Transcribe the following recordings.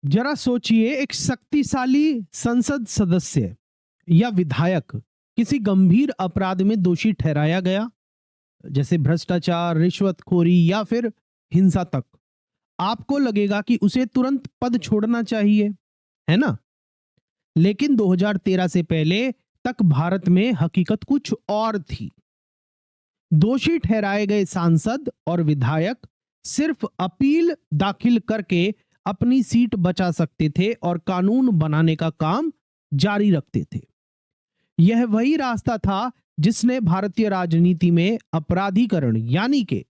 जरा सोचिए, एक शक्तिशाली संसद सदस्य या विधायक किसी गंभीर अपराध में दोषी ठहराया गया, जैसे भ्रष्टाचार, रिश्वतखोरी या फिर हिंसा तक। आपको लगेगा कि उसे तुरंत पद छोड़ना चाहिए, है ना? लेकिन 2013 से पहले तक भारत में हकीकत कुछ और थी। दोषी ठहराए गए सांसद और विधायक सिर्फ अपील दाखिल करके अपनी सीट बचा सकते थे और कानून बनाने का काम जारी रखते थे। यह वही रास्ता था जिसने भारतीय राजनीति में अपराधीकरण यानी कि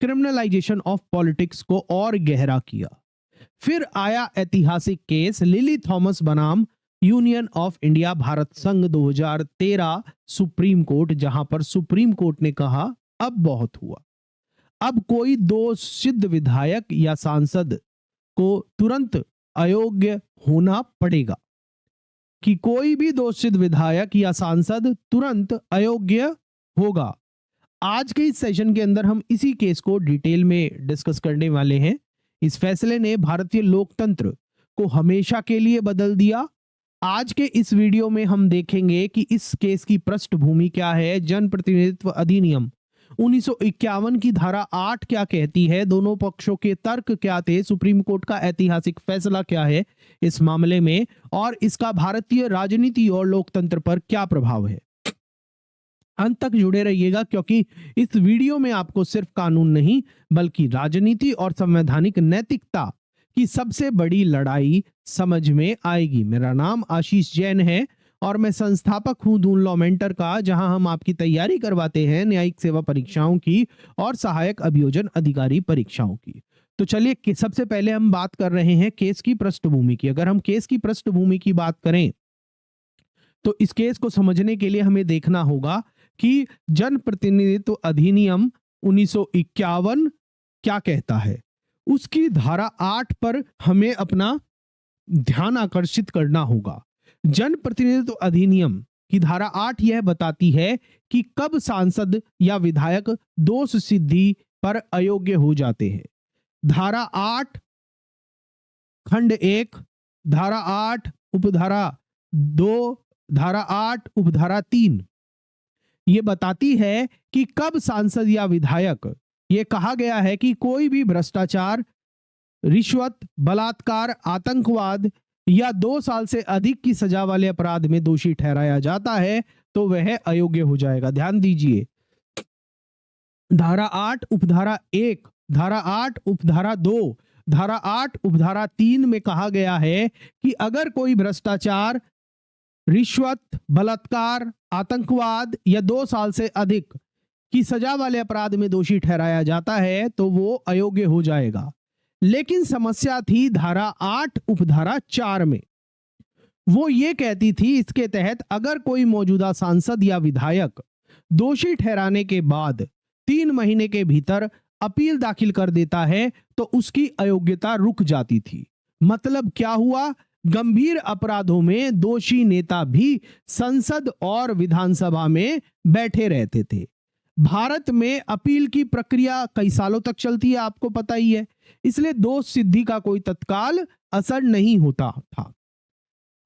क्रिमिनलाइजेशन ऑफ पॉलिटिक्स को और गहरा किया। फिर आया ऐतिहासिक केस लिली थॉमस बनाम यूनियन ऑफ इंडिया भारत संघ 2013 सुप्रीम कोर्ट, जहां पर सुप्रीम कोर्ट ने कहा अब बहुत हुआ। अब कोई दोषित विधायक या सांसद को तुरंत अयोग्य होना पड़ेगा, कि कोई भी दोषित विधायक या सांसद तुरंत अयोग्य होगा। आज के इस सेशन के अंदर हम इसी केस को डिटेल में डिस्कस करने वाले हैं। इस फैसले ने भारतीय लोकतंत्र को हमेशा के लिए बदल दिया। आज के इस वीडियो में हम देखेंगे कि इस केस की पृष्ठभूमि क्या है, जनप्रतिनिधित्व अधिनियम 1951 की धारा 8 क्या कहती है, दोनों पक्षों के तर्क क्या थे, सुप्रीम कोर्ट का ऐतिहासिक फैसला क्या है इस मामले में, और इसका भारतीय राजनीति और लोकतंत्र पर क्या प्रभाव है। अंत तक जुड़े रहिएगा, क्योंकि इस वीडियो में आपको सिर्फ कानून नहीं बल्कि राजनीति और संवैधानिक नैतिकता की सबसे बड़ी लड़ाई समझ में आएगी। मेरा नाम आशीष जैन है और मैं संस्थापक हूं दून लॉ मेंटर का, जहां हम आपकी तैयारी करवाते हैं न्यायिक सेवा परीक्षाओं की और सहायक अभियोजन अधिकारी परीक्षाओं की। तो चलिए, सबसे पहले हम बात कर रहे हैं केस की पृष्ठभूमि की। अगर हम केस की पृष्ठभूमि की बात करें तो इस केस को समझने के लिए हमें देखना होगा कि जनप्रतिनिधित्व अधिनियम 1951 क्या कहता है। उसकी धारा 8 पर हमें अपना ध्यान आकर्षित करना होगा। जनप्रतिनिधित्व अधिनियम की धारा 8 यह बताती है कि कब सांसद या विधायक दोष सिद्धि पर अयोग्य हो जाते हैं। धारा 8 खंड 1, धारा 8 उपधारा 2, धारा 8 उपधारा 3 ये बताती है कि कब सांसद या विधायक, ये कहा गया है कि कोई भी भ्रष्टाचार, रिश्वत, बलात्कार, आतंकवाद या 2 साल से अधिक की सजा वाले अपराध में दोषी ठहराया जाता है तो वह अयोग्य हो जाएगा। ध्यान दीजिए, धारा 8 उपधारा 1, धारा 8 उपधारा 2, धारा 8 उपधारा 3 में कहा गया है कि अगर कोई भ्रष्टाचार, रिश्वत, बलात्कार, आतंकवाद या 2 साल से अधिक की सजा वाले अपराध में दोषी ठहराया जाता है तो वो अयोग्य हो जाएगा। लेकिन समस्या थी धारा 8 उपधारा 4 में। वो ये कहती थी इसके तहत अगर कोई मौजूदा सांसद या विधायक दोषी ठहराने के बाद 3 महीने के भीतर अपील दाखिल कर देता है तो उसकी अयोग्यता रुक जाती थी। मतलब क्या हुआ? गंभीर अपराधों में दोषी नेता भी संसद और विधानसभा में बैठे रहते थे। भारत में अपील की प्रक्रिया कई सालों तक चलती है, आपको पता ही है, इसलिए दोष सिद्धि का कोई तत्काल असर नहीं होता था।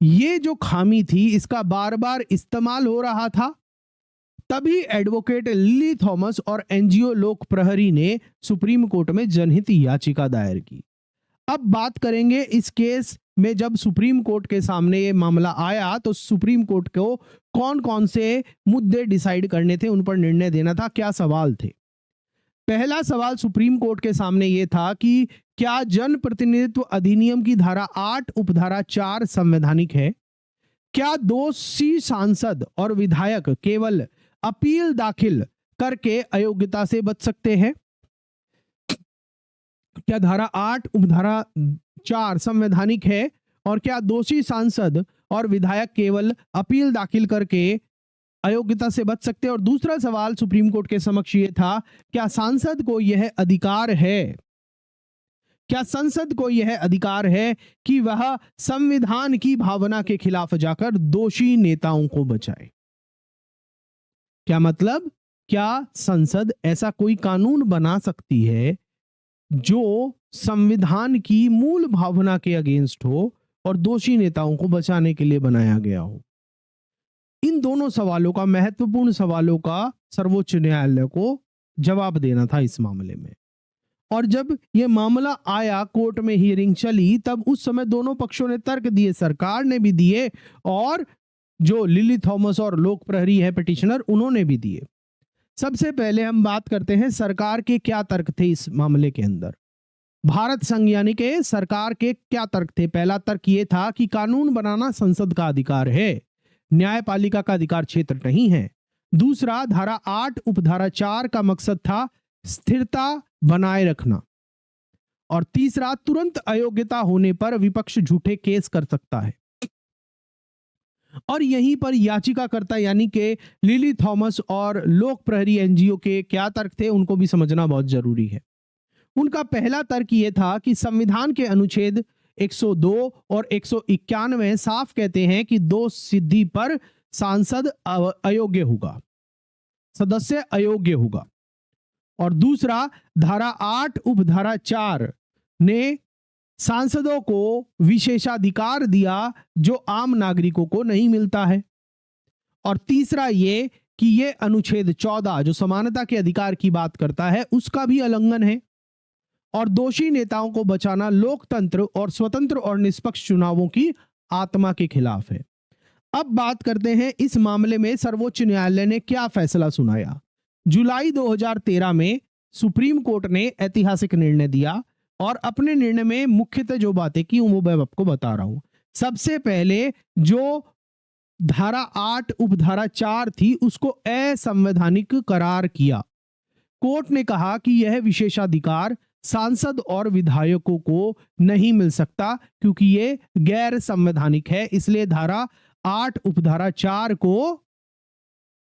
ये जो खामी थी इसका बार बार इस्तेमाल हो रहा था। तभी एडवोकेट लिली थॉमस और एनजीओ लोक प्रहरी ने सुप्रीम कोर्ट में जनहित याचिका दायर की। अब बात करेंगे इस केस में जब सुप्रीम कोर्ट के सामने ये मामला आया तो सुप्रीम कोर्ट को कौन कौन से मुद्दे डिसाइड करने थे, उन पर निर्णय देना था, क्या सवाल थे। पहला सवाल सुप्रीम कोर्ट के सामने ये था कि क्या जनप्रतिनिधित्व अधिनियम की धारा 8 उपधारा 4 संवैधानिक है? क्या दोषी सांसद और विधायक केवल अपील दाखिल करके अयोग्यता से बच सकते हैं? क्या धारा 8 उपधारा 4 संवैधानिक है? और क्या दोषी सांसद और विधायक केवल अपील दाखिल करके अयोग्यता से बच सकते हैं? और दूसरा सवाल सुप्रीम कोर्ट के समक्ष ये था, क्या सांसद को यह अधिकार है, क्या संसद को यह अधिकार है कि वह संविधान की भावना के खिलाफ जाकर दोषी नेताओं को बचाए? क्या मतलब, क्या संसद ऐसा कोई कानून बना सकती है जो संविधान की मूल भावना के अगेंस्ट हो और दोषी नेताओं को बचाने के लिए बनाया गया हो। इन दोनों सवालों का, महत्वपूर्ण सवालों का, सर्वोच्च न्यायालय को जवाब देना था इस मामले में। और जब यह मामला आया, कोर्ट में हियरिंग चली, तब उस समय दोनों पक्षों ने तर्क दिए, सरकार ने भी दिए और जो लिली थॉमस और लोक प्रहरी है पिटिशनर, उन्होंने भी दिए। सबसे पहले हम बात करते हैं सरकार के क्या तर्क थे इस मामले के अंदर। भारत संघ यानी कि सरकार के क्या तर्क थे? पहला तर्क ये था कि कानून बनाना संसद का अधिकार है, न्यायपालिका का अधिकार क्षेत्र नहीं है। दूसरा, धारा 8 उपधारा 4 का मकसद था स्थिरता बनाए रखना। और तीसरा, तुरंत अयोग्यता होने पर विपक्ष झूठे केस कर सकता है। और यहीं पर याचिकाकर्ता यानी कि लिली थॉमस और लोक प्रहरी एनजीओ के क्या तर्क थे, उनको भी समझना बहुत जरूरी है। उनका पहला तर्क यह था कि संविधान के अनुच्छेद 102 और 191 साफ कहते हैं कि दोष सिद्धि पर सांसद अयोग्य होगा, सदस्य अयोग्य होगा। और दूसरा, धारा 8 उपधारा 4 ने सांसदों को विशेषाधिकार दिया जो आम नागरिकों को नहीं मिलता है। और तीसरा ये कि ये अनुच्छेद 14 जो समानता के अधिकार की बात करता है, उसका भी उल्लंघन है। और दोषी नेताओं को बचाना लोकतंत्र और स्वतंत्र और निष्पक्ष चुनावों की आत्मा के खिलाफ है। अब बात करते हैं इस मामले में सर्वोच्च न्यायालय ने क्या फैसला सुनाया। जुलाई 2013 में सुप्रीम कोर्ट ने ऐतिहासिक निर्णय दिया और अपने निर्णय में मुख्यतः जो बातें की वो मैं आपको बता रहा हूं। सबसे पहले जो धारा 8 उपधारा 4 थी, उसको असंवैधानिक करार किया। कोर्ट ने कहा कि यह विशेषाधिकार सांसद और विधायकों को नहीं मिल सकता क्योंकि ये गैर संवैधानिक है, इसलिए धारा 8 उपधारा 4 को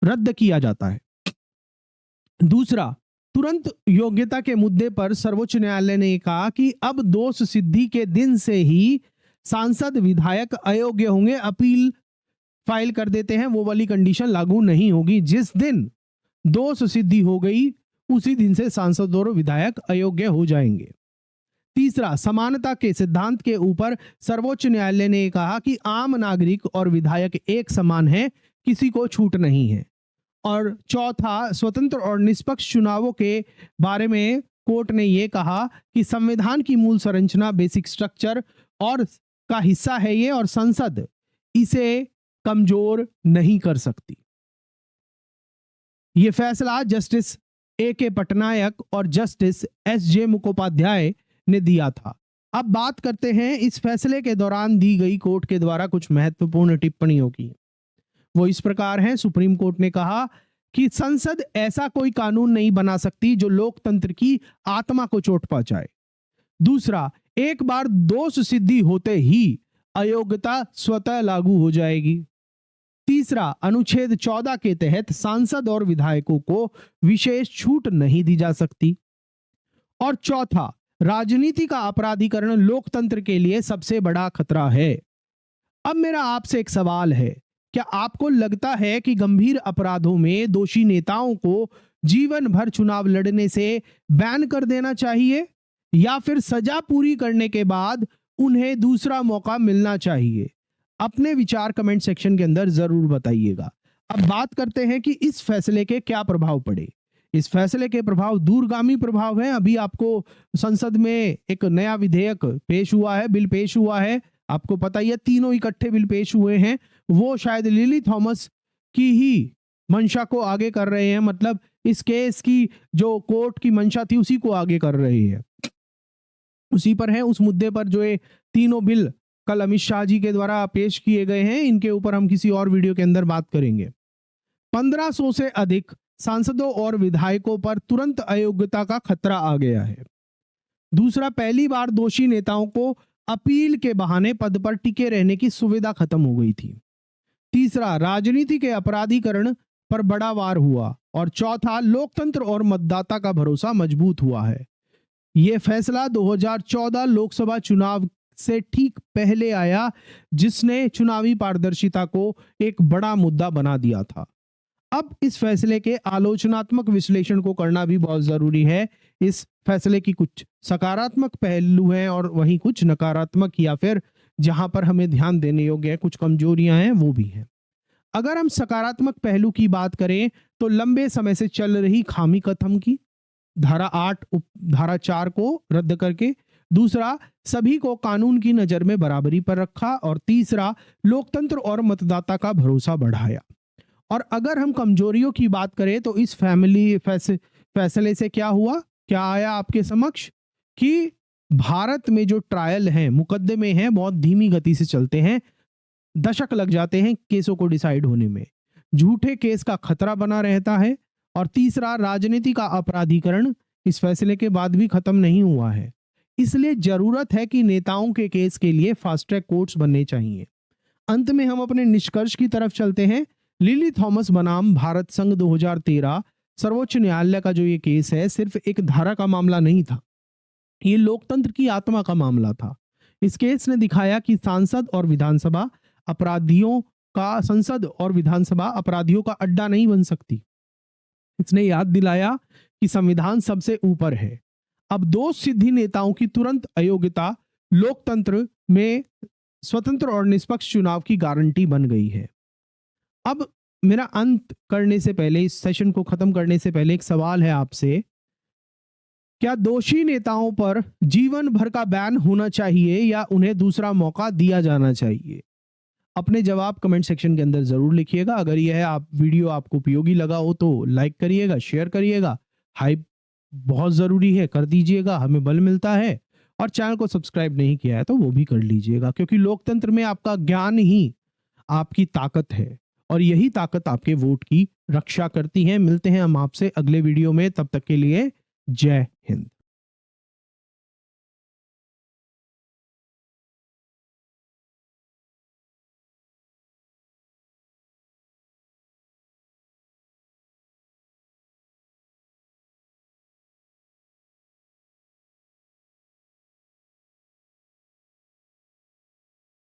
रद्द किया जाता है। दूसरा, तुरंत योग्यता के मुद्दे पर सर्वोच्च न्यायालय ने कहा कि अब दोष सिद्धि के दिन से ही सांसद विधायक अयोग्य होंगे, अपील फाइल कर देते हैं वो वाली कंडीशन लागू नहीं होगी। जिस दिन दोष सिद्धि हो गई उसी दिन से सांसद और विधायक अयोग्य हो जाएंगे। तीसरा, समानता के सिद्धांत के ऊपर सर्वोच्च न्यायालय ने कहा कि आम नागरिक और विधायक एक समान है, किसी को छूट नहीं है। और चौथा, स्वतंत्र और निष्पक्ष चुनावों के बारे में कोर्ट ने यह कहा कि संविधान की मूल संरचना, बेसिक स्ट्रक्चर और का हिस्सा है ये, और संसद इसे कमजोर नहीं कर सकती। यह फैसला जस्टिस A.K. पटनायक और जस्टिस S.J. मुखोपाध्याय ने दिया था। अब बात करते हैं इस फैसले के दौरान दी गई कोर्ट के द्वारा कुछ महत्वपूर्ण टिप्पणियों की। वो इस प्रकार हैं। सुप्रीम कोर्ट ने कहा कि संसद ऐसा कोई कानून नहीं बना सकती जो लोकतंत्र की आत्मा को चोट पहुंचाए। दूसरा, एक बार दोष सिद्धि होते ही अयोग्यता स्वतः लागू हो जाएगी। तीसरा, अनुच्छेद 14 के तहत सांसद और विधायकों को विशेष छूट नहीं दी जा सकती। और चौथा, राजनीति का अपराधीकरण लोकतंत्र के लिए सबसे बड़ा खतरा है। अब मेरा आपसे एक सवाल है, क्या आपको लगता है कि गंभीर अपराधों में दोषी नेताओं को जीवन भर चुनाव लड़ने से बैन कर देना चाहिए या फिर सजा पूरी करने के बाद उन्हें दूसरा मौका मिलना चाहिए? अपने विचार कमेंट सेक्शन के अंदर जरूर बताइएगा। अब बात करते हैं कि इस फैसले के क्या प्रभाव पड़े। इस फैसले के प्रभाव दूरगामी प्रभाव हैं। अभी आपको संसद में एक नया विधेयक पेश हुआ है, बिल पेश हुआ है, आपको पता ही है, तीनों इकट्ठे बिल पेश हुए हैं। वो शायद लिली थॉमस की ही मंशा को आगे कर रहे हैं, मतलब इस केस की जो कोर्ट की मंशा थी उसी को आगे कर रहे हैं, उसी पर है। उस मुद्दे पर जो ये तीनों बिल कल अमित शाह जी के द्वारा पेश किए गए हैं, इनके ऊपर हम किसी और वीडियो के अंदर बात करेंगे। 1500 से अधिक सांसदों और विधायकों पर तुरंत अयोग्यता का खतरा आ गया है। दूसरा, पहली बार दोषी नेताओं को अपील के बहाने पद पर टिके रहने की सुविधा खत्म हो गई थी। तीसरा, राजनीति के अपराधीकरण पर बड़ा वार हुआ। और चौथा, लोकतंत्र और मतदाता का भरोसा मजबूत हुआ है। यह फैसला 2014 लोकसभा चुनाव से ठीक पहले आया, जिसने चुनावी पारदर्शिता को एक बड़ा मुद्दा बना दिया था। अब इस फैसले के आलोचनात्मक विश्लेषण को करना भी बहुत जरूरी है। इस फैसले की कुछ सकारात्मक पहलू हैं और वहीं कुछ नकारात्मक या फिर जहां पर हमें ध्यान देने योग्य है, कुछ कमजोरियां हैं वो भी हैं। अगर हम सकारात्मक पहलू की बात करें तो लंबे समय से चल रही खामी खत्म की, धारा 8 धारा 4 को रद्द करके। दूसरा, सभी को कानून की नजर में बराबरी पर रखा। और तीसरा, लोकतंत्र और मतदाता का भरोसा बढ़ाया। और अगर हम कमजोरियों की बात करें तो इस फैसले से क्या हुआ, क्या आया आपके समक्ष कि भारत में जो ट्रायल हैं, मुकदमे हैं, बहुत धीमी गति से चलते हैं, दशक लग जाते हैं केसों को डिसाइड होने में, झूठे केस का खतरा बना रहता है। और तीसरा, राजनीति का अपराधीकरण इस फैसले के बाद भी खत्म नहीं हुआ है। इसलिए जरूरत है कि नेताओं के केस के लिए फास्ट ट्रैक कोर्ट्स बनने चाहिए। अंत में हम अपने निष्कर्ष की तरफ चलते हैं। लिली थॉमस बनाम भारत संघ 2013 सर्वोच्च न्यायालय का जो ये केस है, सिर्फ एक धारा का मामला नहीं था, ये लोकतंत्र की आत्मा का मामला था। इस केस ने दिखाया कि संसद और विधानसभा अपराधियों का अड्डा नहीं बन सकती। इसने याद दिलाया कि संविधान सबसे ऊपर है। अब दोष सिद्धि नेताओं की तुरंत अयोग्यता लोकतंत्र में स्वतंत्र और निष्पक्ष चुनाव की गारंटी बन गई है। अब मेरा अंत करने से पहले, इस सेशन को खत्म करने से पहले एक सवाल है आपसे, क्या दोषी नेताओं पर जीवन भर का बैन होना चाहिए या उन्हें दूसरा मौका दिया जाना चाहिए? अपने जवाब कमेंट सेक्शन के अंदर जरूर लिखिएगा। अगर यह वीडियो आपको उपयोगी लगा हो तो लाइक करिएगा, शेयर करिएगा, हाइप बहुत जरूरी है, कर दीजिएगा, हमें बल मिलता है। और चैनल को सब्सक्राइब नहीं किया है तो वो भी कर लीजिएगा, क्योंकि लोकतंत्र में आपका ज्ञान ही आपकी ताकत है और यही ताकत आपके वोट की रक्षा करती है। मिलते हैं हम आपसे अगले वीडियो में, तब तक के लिए जय हिंद।